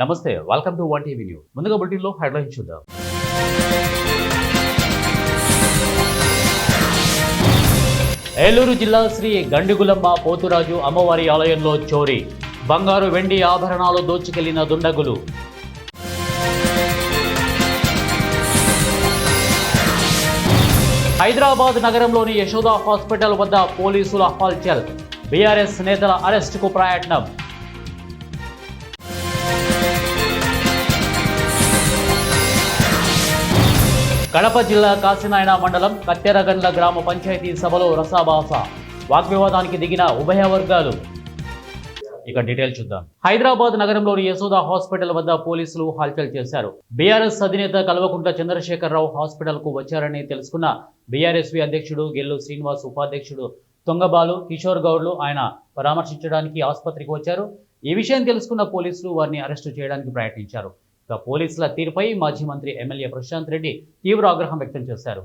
నమస్తే, welcome to one TV news. ముందుగా బులెటిన్లో హెడ్లైన్స్ చూద్దాం. ఏలూరు జిల్లా శ్రీ గండిగులమ్మ పోతురాజు అమ్మవారి ఆలయంలో చోరీ, బంగారు వెండి ఆభరణాలు దోచుకెళ్లిన దుండగులు. హైదరాబాద్ నగరంలోని యశోదా హాస్పిటల్ వద్ద పోలీసుల హల్చల్, బీఆర్ఎస్ నేతల అరెస్టుకు ప్రయత్నం. కడప జిల్లా కాశీనాయన మండలం కత్తెరగండ్ల గ్రామ పంచాయతీ సభలో రసాభాస, వాగ్వివాదానికి దిగిన ఉభయ వర్గాలు. ఇక డీటెయిల్ చూద్దాం. హైదరాబాద్ నగరంలోని యశోదా హాస్పిటల్ వద్ద పోలీసులు హల్చల్ చేశారు. బీఆర్ఎస్ అధినేత కల్వకుంట్ల చంద్రశేఖరరావు హాస్పిటల్ కు వచ్చారని తెలుసుకున్న బీఆర్ఎస్వి అధ్యక్షుడు గెల్లు శ్రీనివాస్, ఉపాధ్యక్షుడు తొంగబాలు, కిషోర్ గౌడ్లు ఆయన పరామర్శించడానికి ఆసుపత్రికి వచ్చారు. ఈ విషయం తెలుసుకున్న పోలీసులు వారిని అరెస్టు చేయడానికి ప్రయత్నించారు. ఇక పోలీసుల తీరుపై మాజీ మంత్రి ఎమ్మెల్యే ప్రశాంత్ రెడ్డి తీవ్ర ఆగ్రహం వ్యక్తం చేశారు.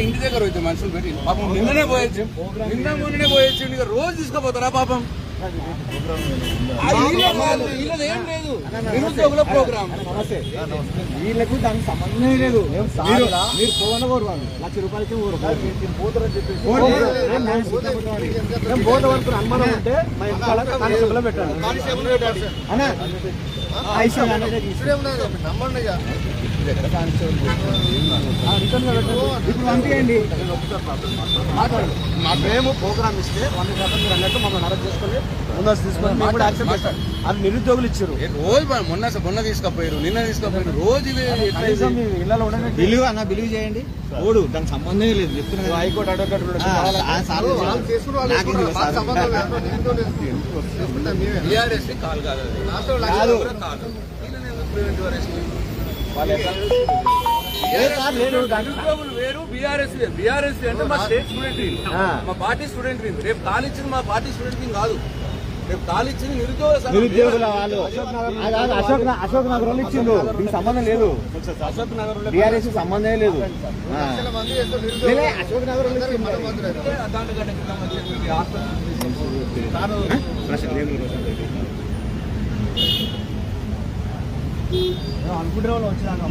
ఇంటి దగ్గర అయితే మనుషులు పెట్టి పాపం నిన్ననే పోయొచ్చు, నిన్ననే పోయొచ్చు, రోజు తీసుకుపోతారా పాపం? ఏం లేదు, నిరుద్యోగుల ప్రోగ్రామ్ వీళ్ళకు దానికి సంబంధం లేదు. మీరు పోవనకూడదు, ₹1,00,000 పోత వరకు అనుమానం ఉంటే మా ఇంట్లో పెట్టండి అన్నా. ఇప్పుడు పంపించండి. మేము ప్రోగ్రామ్ ఇస్తే 100% మీరు అన్నట్టు మమ్మల్ని అరెస్ట్ చేసుకొని ముందస్తు తీసుకొని మేము కూడా యాక్సెప్ట్ చేస్తాం. అది నిరుద్యోగులు ఇచ్చారు. రోజు మొన్న తీసుకపోయారు, నిన్న తీసుకపోయారు. రోజు ఇళ్ళలో ఉండండి. బిలీవ్ చేయండి. ఓడు దానికి సంబంధమే లేదు. చెప్తున్నా హైకోర్టు అడ్వకేట్ వేరు, బీఆర్ఎస్ వేరు. బీఆర్ఎస్ అంటే మా స్టేట్ స్టూడెంట్, మా పార్టీ స్టూడెంట్. రేపు కాల్ ఇచ్చింది మా పార్టీ స్టూడెంట్ కాదు, రేపు కాల్ ఇచ్చింది నిరుద్యోగుల వాళ్ళు. అశోక్ నగర్ వాళ్ళు ఇచ్చిండు, దీనికి సంబంధం లేదు. అశోక్ నగర్ బీఆర్ఎస్ సంబంధమే లేదు. అశోక్ నగర్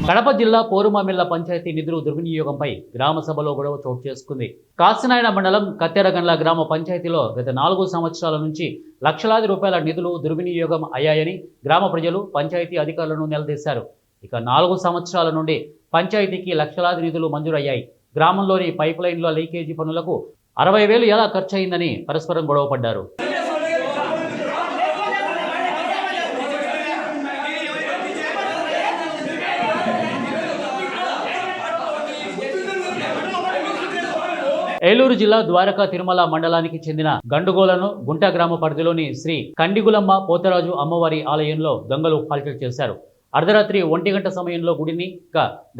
కడప జిల్లా పోరుమామిళ్ల పంచాయతీ నిధులు దుర్వినియోగంపై గ్రామ సభలో గొడవ చోటు చేసుకుంది. కాశీనాయన మండలం కత్తెరగండ్ల గ్రామ పంచాయతీలో గత 4 సంవత్సరాల నుంచి లక్షలాది రూపాయల నిధులు దుర్వినియోగం అయ్యాయని గ్రామ ప్రజలు పంచాయతీ అధికారులను నిలదీశారు. ఇక 4 సంవత్సరాల నుండి పంచాయతీకి లక్షలాది నిధులు మంజూరయ్యాయి. గ్రామంలోని పైప్ లైన్ల లీకేజీ పనులకు 60,000 ఎలా ఖర్చయిందని పరస్పరం గొడవపడ్డారు. ఏలూరు జిల్లా ద్వారకా తిరుమల మండలానికి చెందిన గండుగోలను గుంట గ్రామ పరిధిలోని శ్రీ కండిగులమ్మ పోతరాజు అమ్మవారి ఆలయంలో దొంగలు హల్చల్ చేశారు. అర్ధరాత్రి 1 గంట సమయంలో గుడిని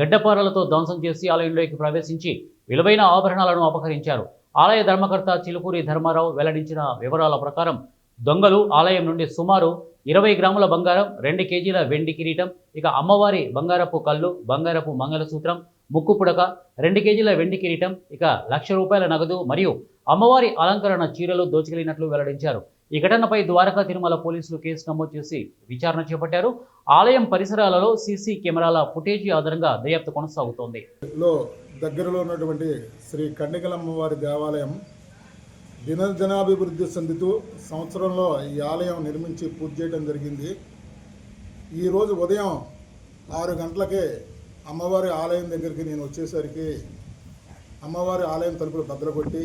గడ్డపారలతో ధ్వంసం చేసి ఆలయంలోకి ప్రవేశించి విలువైన ఆభరణాలను అపహరించారు. ఆలయ ధర్మకర్త చిలుకూరి ధర్మారావు వెల్లడించిన వివరాల ప్రకారం దొంగలు ఆలయం నుండి సుమారు 20 గ్రాముల బంగారం, 2 కేజీల వెండి కిరీటం, ఇక అమ్మవారి బంగారపు కళ్ళు, బంగారపు మంగళసూత్రం, ముక్కు పుడక, 2 కేజీల వెండి కిరీటం, ఇక ₹1,00,000 నగదు మరియు అమ్మవారి అలంకరణ చీరలు దోచుకెళ్లినట్లు వెల్లడించారు. ఈ ఘటనపై ద్వారకా తిరుమల పోలీసులు కేసు నమోదు చేసి విచారణ చేపట్టారు. ఆలయం పరిసరాలలో సీసీ కెమెరాల ఫుటేజీ ఆధారంగా దర్యాప్తు కొనసాగుతోంది. దగ్గరలో ఉన్నటువంటి శ్రీ కండిగలమ్మవారి దేవాలయం దినదినాభివృద్ధి చెందుతూ సంవత్సరంలో ఈ ఆలయం నిర్మించి పూజ చేయడం జరిగింది. ఈరోజు ఉదయం 6 గంటలకే అమ్మవారి ఆలయం దగ్గరికి నేను వచ్చేసరికి అమ్మవారి ఆలయం తలుపులు బద్దలుకొట్టి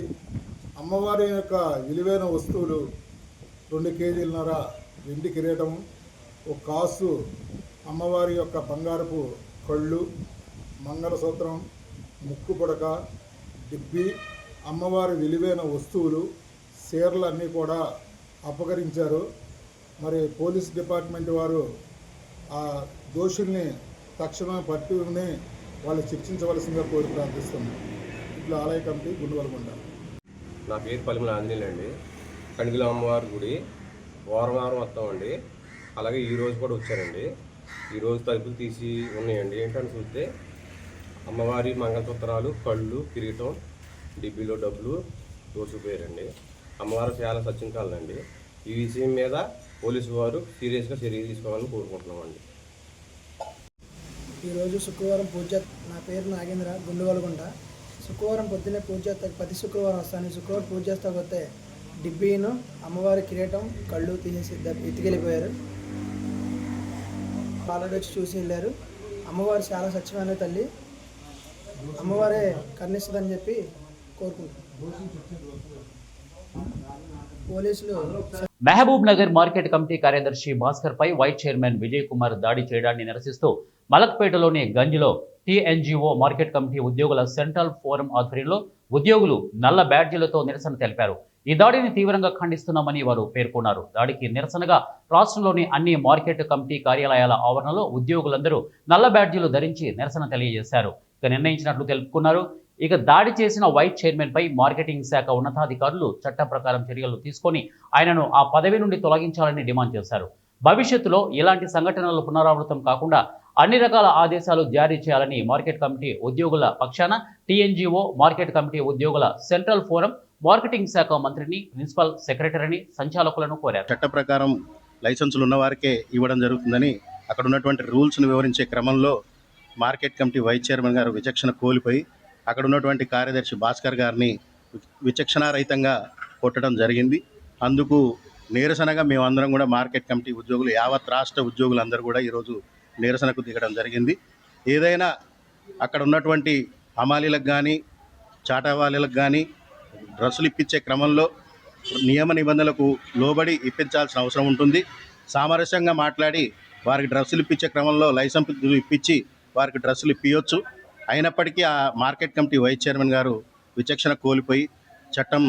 అమ్మవారి యొక్క విలువైన వస్తువులు 2 కేజీలన్నర వెండి కిరీటం, 1 కాసు అమ్మవారి యొక్క బంగారపు కళ్ళు, మంగళసూత్రం, ముక్కు పుడక, డిబ్బి, అమ్మవారి విలువైన వస్తువులు, చీరలు అన్నీ కూడా అపహరించారు. మరి పోలీస్ డిపార్ట్మెంట్ వారు ఆ దోషుల్ని తక్షణమే పట్టుకుని వాళ్ళు శిక్షించవలసిందిగా కోరి ప్రార్థిస్తున్నాం. ఇట్లా ఆలయ కమిటీ గుండువలగుండ. నా పేరు పలిమల ఆంజనేయులు అండి. కండిగుల అమ్మవారి గుడి వారం వస్తామండి. అలాగే ఈరోజు కూడా వచ్చారండి. ఈరోజు తలుపులు తీసి ఉన్నాయండి. ఏంటని చూస్తే అమ్మవారి మంగళసూత్రాలు, కళ్ళు, కిరీటం, డిబ్బీలో డబ్బులు దోచుకుపోయారండి. అమ్మవారు చాలా సత్యంకాలండి. ఈ విషయం మీద పోలీసు వారు సీరియస్గా చర్య తీసుకోవాలని కోరుకుంటున్నామండి. ఈరోజు శుక్రవారం పూజ. నా పేరు నాగేంద్ర, గుండుగోలగుంట. శుక్రవారం పొద్దున్నే పూజ చేస్తా, ప్రతి శుక్రవారం వస్తాను. శుక్రవారం పూజ చేస్తా పోతే డిబ్బీను, అమ్మవారి కిరీటం, కళ్ళు తీసేసి ఎత్తుకెళ్ళిపోయారు. పాలడు వచ్చి చూసి వెళ్ళారు. అమ్మవారు చాలా స్వచ్ఛమైన తల్లి, అమ్మవారే కరుణిస్తుందని చెప్పి కోరుకుంటున్నాను. పోలీసులు మహబూబ్ నగర్ మార్కెట్ కమిటీ కార్యదర్శి భాస్కర్ పై వైస్ చైర్మన్ విజయ్ కుమార్ దాడి చేయడాన్ని నిరసిస్తూ మలక్పేటలోని గంజ్లో టీఎన్జీఓ మార్కెట్ కమిటీ ఉద్యోగుల సెంట్రల్ ఫోరం ఆధ్వర్యంలో ఉద్యోగులు నల్ల బ్యాడ్జీలతో నిరసన తెలిపారు. ఈ దాడిని తీవ్రంగా ఖండిస్తున్నామని వారు పేర్కొన్నారు. దాడికి నిరసనగా రాష్ట్రంలోని అన్ని మార్కెట్ కమిటీ కార్యాలయాల ఆవరణలో ఉద్యోగులందరూ నల్ల బ్యాడ్జీలు ధరించి నిరసన తెలియజేశారు. ఇక నిర్ణయించినట్లు తెలుపుకున్నారు. ఇక దాడి చేసిన వైస్ చైర్మన్ పై మార్కెటింగ్ శాఖ ఉన్నతాధికారులు చట్ట ప్రకారం చర్యలు తీసుకొని ఆయనను ఆ పదవి నుండి తొలగించాలని డిమాండ్ చేశారు. భవిష్యత్తులో ఇలాంటి సంఘటనలు పునరావృతం కాకుండా అన్ని రకాల ఆదేశాలు జారీ చేయాలని మార్కెట్ కమిటీ ఉద్యోగుల పక్షాన టీఎన్జీఓ మార్కెట్ కమిటీ ఉద్యోగుల సెంట్రల్ ఫోరం మార్కెటింగ్ శాఖ మంత్రిని, ప్రిన్సిపల్ సెక్రటరీని, సంచాలకులను కోరారు. చట్ట ప్రకారం లైసెన్సులు ఉన్న వారికే ఇవ్వడం జరుగుతుందని అక్కడ ఉన్నటువంటి రూల్స్ను వివరించే క్రమంలో మార్కెట్ కమిటీ వైస్ చైర్మన్ గారు విచక్షణ కోల్పోయి అక్కడ ఉన్నటువంటి కార్యదర్శి భాస్కర్ గారిని విచక్షణారహితంగా కొట్టడం జరిగింది. అందుకు నిరసనగా మేమందరం కూడా మార్కెట్ కమిటీ ఉద్యోగులు, యావత్ రాష్ట్ర ఉద్యోగులందరూ కూడా ఈరోజు నిరసనకు దిగడం జరిగింది. ఏదైనా అక్కడ ఉన్నటువంటి హమాలీలకు కానీ చాటావాలీలకు కానీ డ్రస్సులు ఇప్పించే క్రమంలో నియమ నిబంధనలకు లోబడి ఇప్పించాల్సిన అవసరం ఉంటుంది. సామరస్యంగా మాట్లాడి వారికి డ్రస్సులు ఇప్పించే క్రమంలో లైసెన్స్ ఇప్పించి వారికి డ్రస్సులు ఇప్పించవచ్చు. అయినప్పటికీ ఆ మార్కెట్ కమిటీ వైస్ చైర్మన్ గారు విచక్షణ కోల్పోయి చట్టం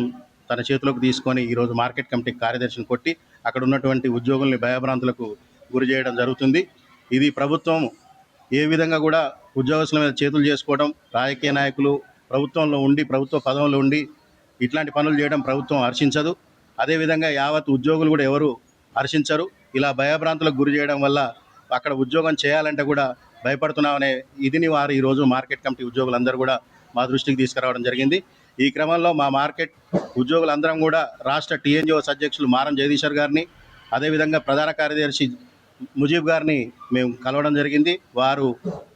తన చేతిలోకి తీసుకొని ఈరోజు మార్కెట్ కమిటీ కార్యదర్శిని కొట్టి అక్కడ ఉన్నటువంటి ఉద్యోగుల్ని భయభ్రాంతులకు గురి చేయడం జరుగుతుంది. ఇది ప్రభుత్వం ఏ విధంగా కూడా ఉద్యోగస్తుల మీద చేతులు చేసుకోవడం, రాజకీయ నాయకులు ప్రభుత్వంలో ఉండి ప్రభుత్వ పదవుల్లో ఉండి ఇట్లాంటి పనులు చేయడం ప్రభుత్వం హర్షించదు. అదేవిధంగా యావత్ ఉద్యోగులు కూడా ఎవరు హర్షించరు. ఇలా భయభ్రాంతులకు గురి చేయడం వల్ల అక్కడ ఉద్యోగం చేయాలంటే కూడా భయపడుతున్నామనే ఇదిని వారు ఈరోజు మార్కెట్ కమిటీ ఉద్యోగులందరూ కూడా మా దృష్టికి తీసుకురావడం జరిగింది. ఈ క్రమంలో మా మార్కెట్ ఉద్యోగులందరం కూడా రాష్ట్ర టీఎన్జీఓస్ అధ్యక్షులు మారం జగదీశ్వర్ గారిని, అదేవిధంగా ప్రధాన కార్యదర్శి ముజీబ్ గారిని మేము కలవడం జరిగింది. వారు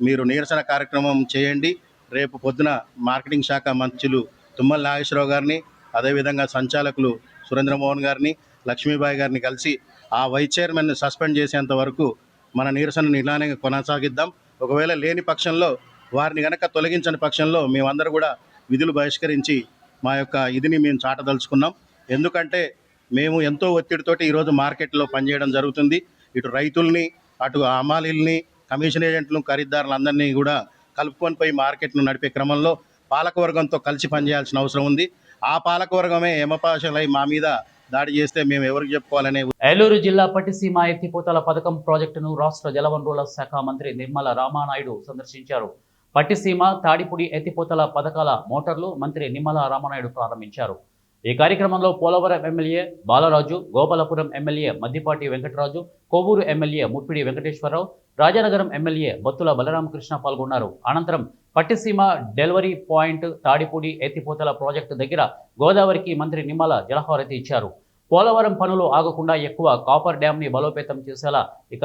మీరు నిరసన కార్యక్రమం చేయండి, రేపు పొద్దున మార్కెటింగ్ శాఖ మంత్రులు తుమ్మల నాగేశ్వరరావు గారిని, అదేవిధంగా సంచాలకులు సురేంద్రమోహన్ గారిని, లక్ష్మీబాయి గారిని కలిసి ఆ వైస్ చైర్మన్ని సస్పెండ్ చేసేంత వరకు మన నిరసన నిదానంగా కొనసాగిద్దాం. ఒకవేళ లేని పక్షంలో వారిని కనుక తొలగించని పక్షంలో మేమందరూ కూడా విధులు బహిష్కరించి మా యొక్క ఇదిని మేము చాటదలుచుకున్నాం. ఎందుకంటే మేము ఎంతో ఒత్తిడితోటి ఈరోజు మార్కెట్లో పనిచేయడం జరుగుతుంది. ఇటు రైతుల్ని, అటు హమాలీల్ని, కమిషన్ ఏజెంట్లు, ఖరీదారులందరినీ కూడా కలుపుకొని పోయి మార్కెట్ను నడిపే క్రమంలో పాలకవర్గంతో కలిసి పనిచేయాల్సిన అవసరం ఉంది. ఆ పాలకవర్గమే యమపాశలై మా మీద దాడి చేస్తే మేము ఎవరికి చెప్పుకోవాలనే. ఏలూరు జిల్లా పట్టిసీమ ఎత్తిపోతల పథకం ప్రాజెక్టును రాష్ట్ర జలవనరుల శాఖ మంత్రి నిర్మల రామానాయుడు సందర్శించారు. పట్టిసీమ, తాడిపూడి ఎత్తిపోతల పథకాల మోటార్లు మంత్రి నిమ్మల రామానాయుడు ప్రారంభించారు. ఈ కార్యక్రమంలో Polavaram MLA Balaraju, Gopalapuram MLA Maddipati Venkataraju, Kovvur MLA Muppidi Venkateswararao, Rajanagaram MLA Battula Balaramakrishna పాల్గొన్నారు. అనంతరం పట్టిసీమ డెలివరీ పాయింట్ తాడిపూడి ఎత్తిపోతల ప్రాజెక్టు దగ్గర గోదావరికి మంత్రి నిమ్మల జలహారతి ఇచ్చారు. పోలవరం పనులు ఆగకుండా ఎక్కువ కాపర్ డ్యాంని బలోపేతం చేసేలా ఇక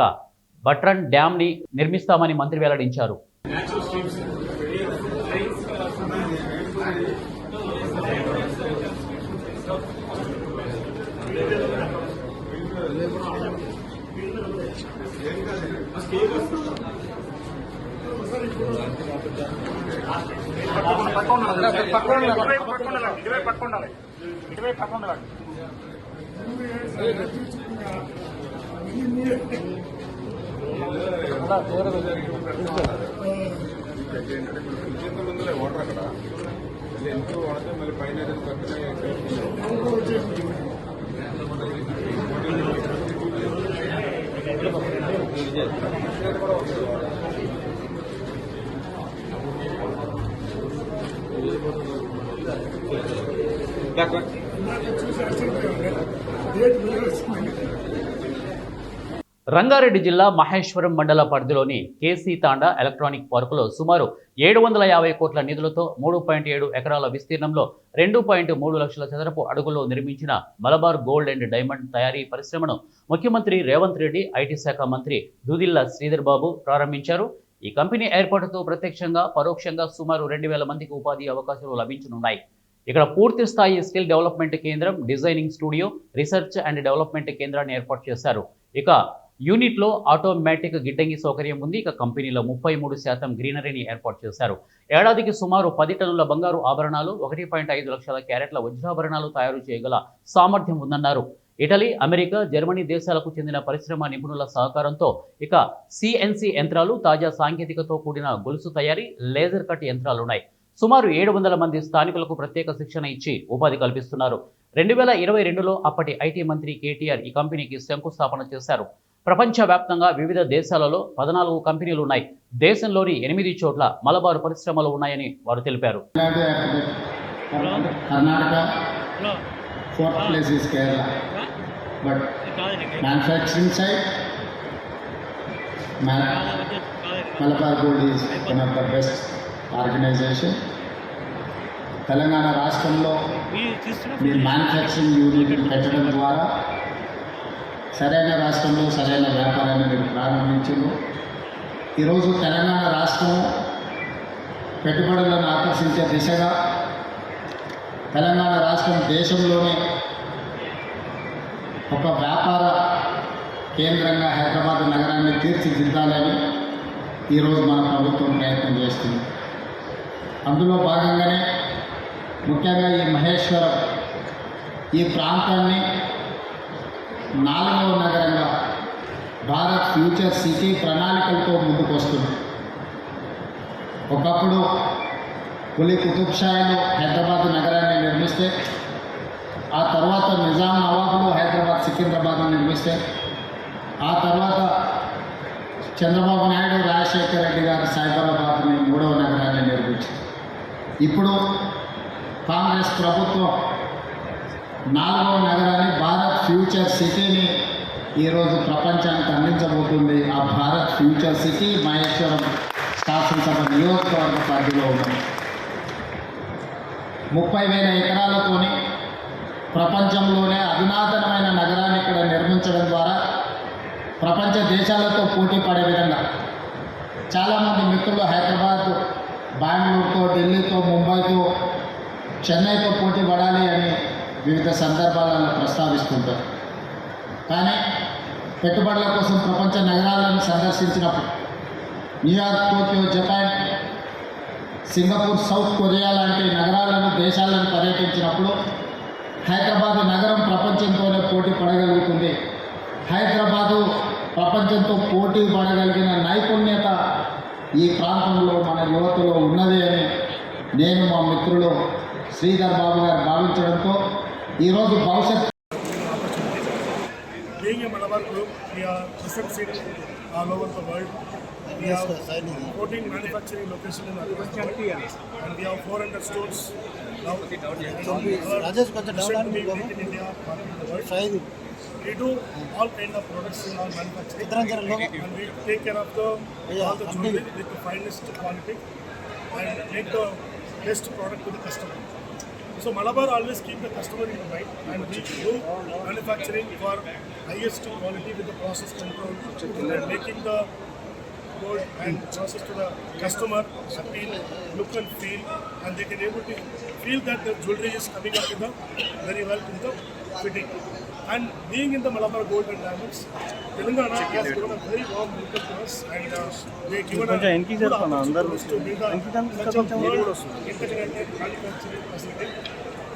బట్రన్ డ్యాంని నిర్మిస్తామని మంత్రి వెల్లడించారు. వాటర్ అక్కడ ఎంతో వాడితే మళ్ళీ పైన రంగారెడ్డి జిల్లా మహేశ్వరం మండల పరిధిలోని కేసీ తాండా ఎలక్ట్రానిక్ పార్కులో సుమారు 750 కోట్ల నిధులతో 3.7 ఎకరాల విస్తీర్ణంలో 2.3 లక్షల చదరపు అడుగుల్లో నిర్మించిన మలబార్ గోల్డ్ అండ్ డైమండ్ తయారీ పరిశ్రమను ముఖ్యమంత్రి రేవంత్ రెడ్డి ఐటీ శాఖ మంత్రి దుదిల్ల శ్రీధర్ బాబు ప్రారంభించారు. ఈ కంపెనీ ఏర్పాటుతో ప్రత్యక్షంగా పరోక్షంగా సుమారు 2000 మందికి ఉపాధి అవకాశాలు లభించనున్నాయి. ఇక్కడ పూర్తి స్థాయి స్కిల్ డెవలప్మెంట్ కేంద్రం, designing studio, research and development కేంద్రాన్ని ఏర్పాటు చేశారు. ఇక యూనిట్లో ఆటోమేటిక్ గిడ్డంగి సౌకర్యం ఉంది. ఇక కంపెనీలో 33% గ్రీనరీని ఏర్పాటు చేశారు. ఏడాదికి సుమారు 10 టన్నుల బంగారు ఆభరణాలు, 1.5 లక్షల క్యారెట్ల వజ్రాభరణాలు తయారు చేయగల సామర్థ్యం ఉందన్నారు. ఇటలీ, అమెరికా, జర్మనీ దేశాలకు చెందిన పరిశ్రమ నిపుణుల సహకారంతో ఇక సిఎన్సి యంత్రాలు, తాజా సాంకేతికతో కూడిన గొలుసు తయారీ, లేజర్ కట్ యంత్రాలున్నాయి. సుమారు 700 మంది స్థానికులకు ప్రత్యేక శిక్షణ ఇచ్చి ఉపాధి కల్పిస్తున్నారు. 2022లో అప్పటి ఐటీ మంత్రి కేటీఆర్ ఈ కంపెనీకి శంకుస్థాపన చేశారు. ప్రపంచవ్యాప్తంగా వివిధ దేశాలలో 14 కంపెనీలు ఉన్నాయి. దేశంలోని 8 చోట్ల మలబారు పరిశ్రమలు ఉన్నాయని వారు తెలిపారు. Karnataka, 4th place is Kerala, but manufacturing side, Malabar Gold is one of the best organization. Telangana రాష్ట్రంలో మీ మ్యానుఫ్యాక్చరింగ్ యూనిట్ని పెట్టడం ద్వారా సరైన రాష్ట్రంలో సరైన వ్యాపారాన్ని మీరు ప్రారంభించారు. ఈరోజు తెలంగాణ రాష్ట్రం పెట్టుబడులను ఆకర్షించే దిశగా తెలంగాణ రాష్ట్రం దేశంలోనే ఒక వ్యాపార కేంద్రంగా హైదరాబాద్ నగరాన్ని తీర్చిదిద్దాలని ఈరోజు మన ప్రభుత్వం ప్రయత్నం చేస్తుంది. అందులో భాగంగానే ముఖ్యంగా ఈ మహేశ్వరం ఈ ప్రాంతాన్ని 4వ నగరంగా భారత్ ఫ్యూచర్ సిటీ ప్రణాళికలతో ముందుకు వస్తుంది. ఒకప్పుడు కులీ కుతుబ్ షాలు హైదరాబాద్ నగరాన్ని నిర్మిస్తే, ఆ తర్వాత నిజాం నవాబులు హైదరాబాద్ సికింద్రాబాద్ను నిర్మిస్తే, ఆ తర్వాత చంద్రబాబు నాయుడు, రాజశేఖర రెడ్డి గారు సైబరాబాద్ని 3వ నగరాన్ని నిర్మించారు. ఇప్పుడు కాంగ్రెస్ ప్రభుత్వం 4వ నగరాన్ని భారత్ ఫ్యూచర్ సిటీని ఈరోజు ప్రపంచానికి అందించబోతుంది. ఆ భారత్ ఫ్యూచర్ సిటీ మహేశ్వరం శాసనసభ నియోజకవర్గ పరిధిలో ఉంది. 30,000 ఎకరాలతోని ప్రపంచంలోనే అధునాతనమైన నగరాన్ని ఇక్కడ నిర్మించడం ద్వారా ప్రపంచ దేశాలతో పోటీ పడే విధంగా చాలామంది మిత్రులు హైదరాబాద్, బెంగళూరుతో, ఢిల్లీతో, ముంబైతో, చెన్నైతో పోటీ పడాలి అని వివిధ సందర్భాలను ప్రస్తావిస్తుంటారు. కానీ పెట్టుబడుల కోసం ప్రపంచ నగరాలను సందర్శించినప్పుడు New York, Tokyo, Japan, Singapore, South Korea లాంటి నగరాలను, దేశాలను పర్యటించినప్పుడు హైదరాబాదు నగరం ప్రపంచంతోనే పోటీ పడగలుగుతుంది. హైదరాబాదు ప్రపంచంతో పోటీ పడగలిగిన నైపుణ్యత ఈ ప్రాంతంలో మన యువతలో ఉన్నది అని నేను, మా మిత్రులు శ్రీధర్ బాబు గారు భావించడంతో ఈరోజు భవిష్యత్ Being a Malabar group, we are present all over the world. We have 14 manufacturing locations in our country, and we have 400 stores. Now, our mission to be made in India, part of the world. We do all kind of products in our manufacturing, and we take care of all the jewelry with the finest quality and make the best product to the customer. So Malabar always keep the customer in mind, and we do manufacturing for highest quality with the process control and making the gold and process to the customer appeal, look and feel, and they can able to feel that the jewelry is coming up with the very well in the fitting. And being in the Malabar Gold and Diamonds, Telangana has given a very warm welcome to us, and they given a good opportunity to build a integrated manufacturing facility.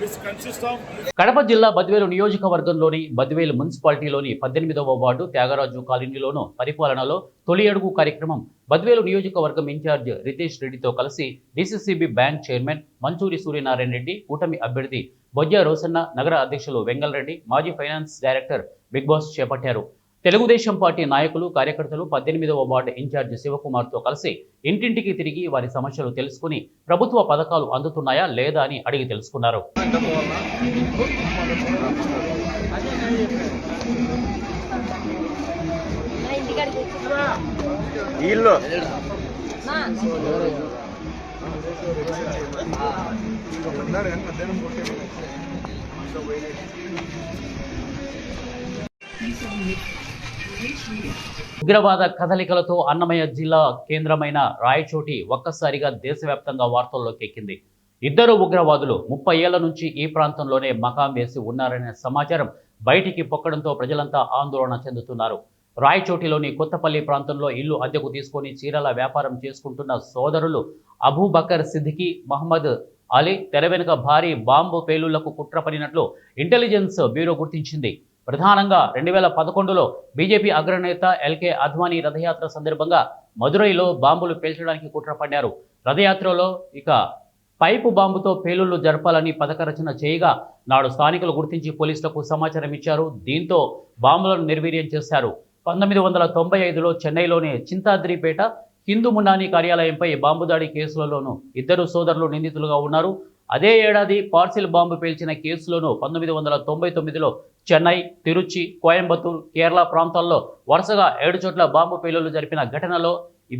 This consists of Kadapa జిల్లా బద్వేలు నియోజకవర్గంలోని Badvel మున్సిపాలిటీలోని 18వ ward Tyagaraju కాలనీలోను పరిపాలనలో తొలి అడుగు కార్యక్రమం బద్వేలు నియోజకవర్గం incharge Riteish రెడ్డితో కలిసి DCCB bank chairman manchurian Suryanarayana Reddy, కూటమి అభ్యర్థి బొజ్జా రోసన్న, నగర అధ్యక్షులు వెంగళరెడ్డి, మాజీ ఫైనాన్స్ డైరెక్టర్ బిగ్ బాస్ చేపట్టారు. తెలుగుదేశం పార్టీ నాయకులు, కార్యకర్తలు 18వ వార్డు ఇన్ఛార్జ్ శివకుమార్తో కలిసి ఇంటింటికి తిరిగి వారి సమస్యలు తెలుసుకుని ప్రభుత్వ పథకాలు అందుతున్నాయా లేదా అని అడిగి తెలుసుకున్నారు. వీళ్ళు ఉగ్రవాద కదలికలతో అన్నమయ్య జిల్లా కేంద్రమైన రాయచోటి ఒక్కసారిగా దేశవ్యాప్తంగా వార్తల్లోకి ఎక్కింది. ఇద్దరు ఉగ్రవాదులు 30 ఏళ్ల నుంచి ఈ ప్రాంతంలోనే మకాం వేసి ఉన్నారనే సమాచారం బయటికి పొక్కడంతో ప్రజలంతా ఆందోళన చెందుతున్నారు. రాయచోటిలోని కొత్తపల్లి ప్రాంతంలో ఇల్లు అద్దెకు తీసుకొని చీరల వ్యాపారం చేసుకుంటున్న సోదరులు అబూబకర్ సిద్దికి, మహమ్మద్ అలీ తెర వెనుక భారీ బాంబు పేలుళ్లకు కుట్ర పడినట్లు ఇంటెలిజెన్స్ బ్యూరో గుర్తించింది. ప్రధానంగా 2011లో బీజేపీ అగ్రనేత ఎల్కే అద్వానీ రథయాత్ర సందర్భంగా మదురైలో బాంబులు పేల్చడానికి కుట్ర పడ్డారు. రథయాత్రలో పైపు బాంబుతో పేలుళ్లు జరపాలని పథక రచన చేయగా నాడు స్థానికులు గుర్తించి పోలీసులకు సమాచారం ఇచ్చారు. దీంతో బాంబులను నిర్వీర్యం చేశారు. 1995లో చెన్నైలోని చింతాద్రిపేట హిందూ మున్నాని కార్యాలయంపై బాంబు దాడి కేసులలోనూ ఇద్దరు సోదరులు నిందితులుగా ఉన్నారు. అదే ఏడాది పార్సిల్ బాంబు పేల్చిన కేసులోనూ 1999లో చెన్నై, తిరుచి, కోయంబత్తూరు, కేరళ ప్రాంతాల్లో వరుసగా 7 చోట్ల బాంబు పేలుళ్లు జరిపిన ఘటనలో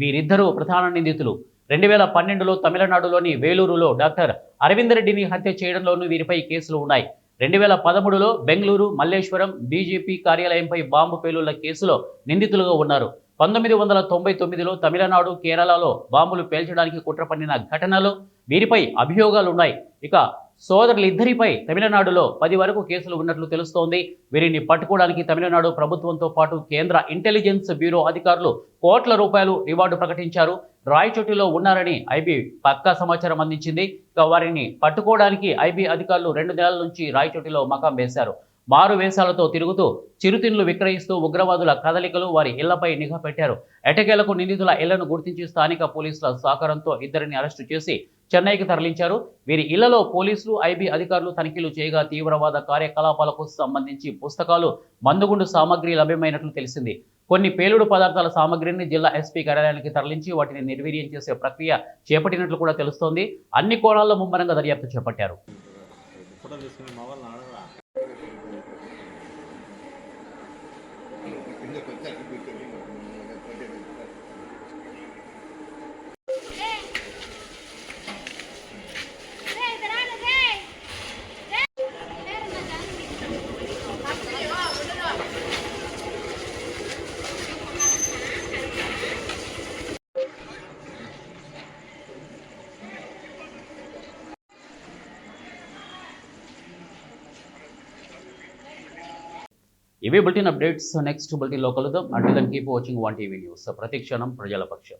వీరిద్దరూ ప్రధాన నిందితులు. 2012లో తమిళనాడులోని వేలూరులో డాక్టర్ అరవింద్ రెడ్డిని హత్య చేయడంలోనూ వీరిపై కేసులు ఉన్నాయి. 2013లో బెంగళూరు మల్లేశ్వరం బీజేపీ కార్యాలయంపై బాంబు పేలుళ్ల కేసులో నిందితులుగా ఉన్నారు. 1999లో తమిళనాడు, కేరళలో బాంబులు పేల్చడానికి కుట్ర పన్నిన ఘటనలో వీరిపై అభియోగాలున్నాయి. ఇక సోదరులిద్దరిపై తమిళనాడులో 10 వరకు కేసులు ఉన్నట్లు తెలుస్తోంది. వీరిని పట్టుకోవడానికి తమిళనాడు ప్రభుత్వంతో పాటు కేంద్ర ఇంటెలిజెన్స్ బ్యూరో అధికారులు కోట్ల రూపాయలు రివార్డు ప్రకటించారు. రాయచోటిలో ఉన్నారని ఐబీ పక్కా సమాచారం అందించింది. ఇక వారిని పట్టుకోవడానికి ఐబీ అధికారులు 2 నెలల నుంచి రాయచోటిలో మకాం వేశారు. మారు వేషాలతో తిరుగుతూ చిరుతిండ్లు విక్రయిస్తూ ఉగ్రవాదుల కదలికలు వారి ఇళ్లపై నిఘా పెట్టారు. ఎటకేలకు నిందితుల ఇళ్లను గుర్తించి స్థానిక పోలీసుల సహకారంతో ఇద్దరిని అరెస్టు చేసి చెన్నైకి తరలించారు. వీరి ఇళ్లలో పోలీసులు, ఐబీ అధికారులు తనిఖీలు చేయగా తీవ్రవాద కార్యకలాపాలకు సంబంధించి పుస్తకాలు, మందుగుండు సామగ్రి లభ్యమైనట్లు తెలిసింది. కొన్ని పేలుడు పదార్థాల సామగ్రిని జిల్లా ఎస్పీ కార్యాలయానికి తరలించి వాటిని నిర్వీర్యం చేసే ప్రక్రియ చేపట్టినట్లు కూడా తెలుస్తోంది. అన్ని కోణాల్లో ముమ్మరంగా దర్యాప్తు చేపట్టారు. ఇవే బులెటిన్ అప్డేట్స్. నెక్స్ట్ బులెటిన్లో కలుద్దాం. Until then keep watching 1 TV news. ప్రతి క్షణం ప్రజల పక్షం.